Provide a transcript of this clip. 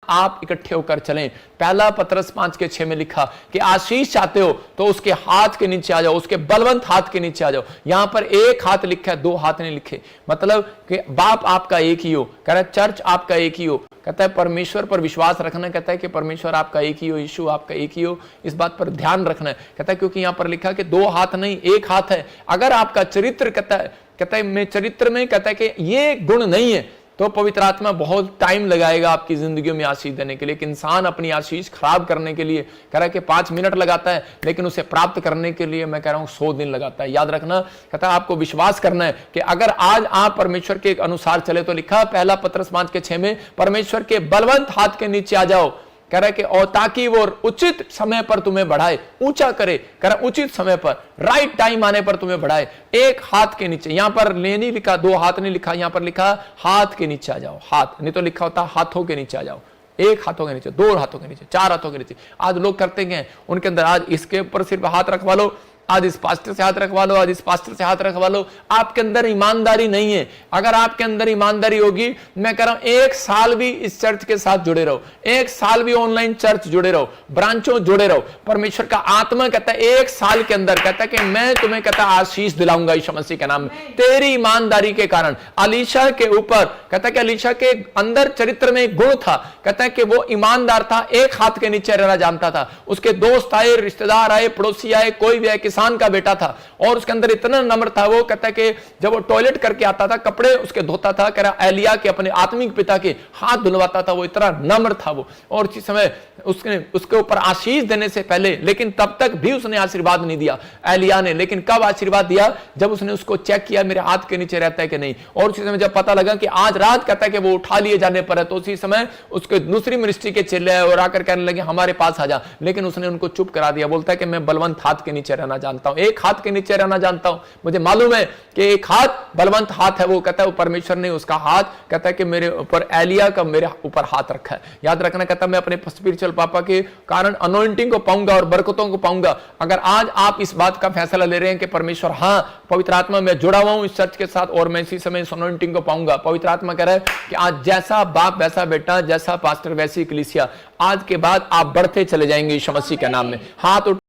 आप इकट्ठे होकर चलें। पहला पतरस 5:6 में लिखा कि आशीष चाहते हो तो उसके हाथ के नीचे आ जाओ, उसके बलवंत हाथ के नीचे आ जाओ। यहां पर एक हाथ लिखा है, दो हाथ नहीं लिखे। मतलब कि बाप आपका एक ही हो, कह रहा है चर्च आपका एक ही हो, कहता है परमेश्वर पर विश्वास रखना, कहता है कि परमेश्वर आपका एक ही हो, यीशु आपका एक ही हो, इस बात पर ध्यान रखना है। कहता है क्योंकि यहां पर लिखा कि दो हाथ नहीं एक हाथ है। अगर आपका चरित्र कहता है मैं चरित्र में कहता है कि ये गुण नहीं है तो पवित्र आत्मा बहुत टाइम लगाएगा आपकी जिंदगियों में आशीष देने के लिए। कि इंसान अपनी आशीष खराब करने के लिए कह रहा है कि 5 मिनट लगाता है, लेकिन उसे प्राप्त करने के लिए मैं कह रहा हूं 100 दिन लगाता है। याद रखना, कहता है आपको विश्वास करना है कि अगर आज आप परमेश्वर के अनुसार चले तो लिखा पहला पतरस 5:6 में परमेश्वर के बलवंत हाथ के नीचे आ जाओ। कह रहा है कि और ताकि वो उचित समय पर तुम्हें बढ़ाए, ऊंचा करे, कह रहा उचित समय पर, राइट टाइम आने पर तुम्हें बढ़ाए। एक हाथ के नीचे, यहां पर नहीं लिखा, दो हाथ नहीं लिखा, यहां पर लिखा हाथ के नीचे आ जाओ। हाथ नहीं तो लिखा होता हाथों के नीचे आ जाओ। एक हाथों के नीचे, दो हाथों के नीचे, 4 हाथों के नीचे। आज लोग करते हैं उनके अंदर, आज इसके ऊपर सिर्फ हाथ रखवा लो, आज इस पास्टर से हाथ रखवा लो, आज इस पास्टर से हाथ रखवा लो। आपके अंदर ईमानदारी नहीं है। अगर आपके अंदर ईमानदारी होगी, मैं कह रहा हूं 1 साल भी इस चर्च के साथ जुड़े रहो, 1 साल भी ऑनलाइन चर्च जुड़े रहो, ब्रांचों जुड़े रहो। परमेश्वर का आत्मा कहता है 1 साल के अंदर कहता है कि मैं तुम्हें कहता है आशीष दिलाऊंगा यीशु मसीह के नाम में, तेरी ईमानदारी के कारण। अलीशा के ऊपर कहता है कि अलीशा के अंदर चरित्र में एक गुण था, कहता है कि वो ईमानदार था, एक हाथ के नीचे रहना जानता था। उसके दोस्त आए, रिश्तेदार आए, पड़ोसी आए, कोई भी आए, किसान का बेटा था, और उसके अंदर इतना नम्र था। वो कहता है कि जब वो टॉयलेट करके आता था, कपड़े उसके धोता था, कह रहा एलिया के अपने आत्मिक पिता के हाथ धुलवाता था। वो इतना नम्र था वो, और उसी समय उसके ऊपर आशीष देने से पहले, लेकिन तब तक भी उसने आशीर्वाद नहीं दिया एलिया ने। लेकिन कब आशीर्वाद दिया? जब उसने उसको चेक किया मेरे हाथ के नीचे रहता है कि नहीं, और उसी समय जब पता लगा कि आज रात कहता है कि वो उठा लिए जाने पर है, तो उसी समय उसके दूसरी मिनिस्ट्री के चेले और आकर कहने लगे हमारे पास आ जा। लेकिन उसने उनको चुप करा दिया। बोलता है कि मैं बलवंत हाथ के नीचे रहना जानता हूं, एक हाथ के नीचे रहना जानता हूं। मुझे मालूम है कि एक हाथ बलवंत हाथ है। वो कहता है वो परमेश्वर ने उसका हाथ कहता है कि मेरे ऊपर एलिया का मेरे ऊपर हाथ रखा है। याद रखना, कहता है मैं अपने स्पिरिचुअल पापा के कारण अनॉइंटिंग को पाऊंगा और बरकतों को पाऊंगा। अगर आज आप इस बात का फैसला ले रहे हैं कि परमेश्वर हाँ पवित्र आत्मा में जुड़ा हुआ हूं इस चर्च के साथ और मैं इसी समय इस अनॉइंटिंग को पाऊंगा, पवित्र आत्मा कह रहा है कि आज जैसा बाप वैसा बेटा, जैसा पास्टर वैसी कलीसिया, आज के बाद आप बढ़ते चले जाएंगे यीशु मसीह के नाम में। हाथ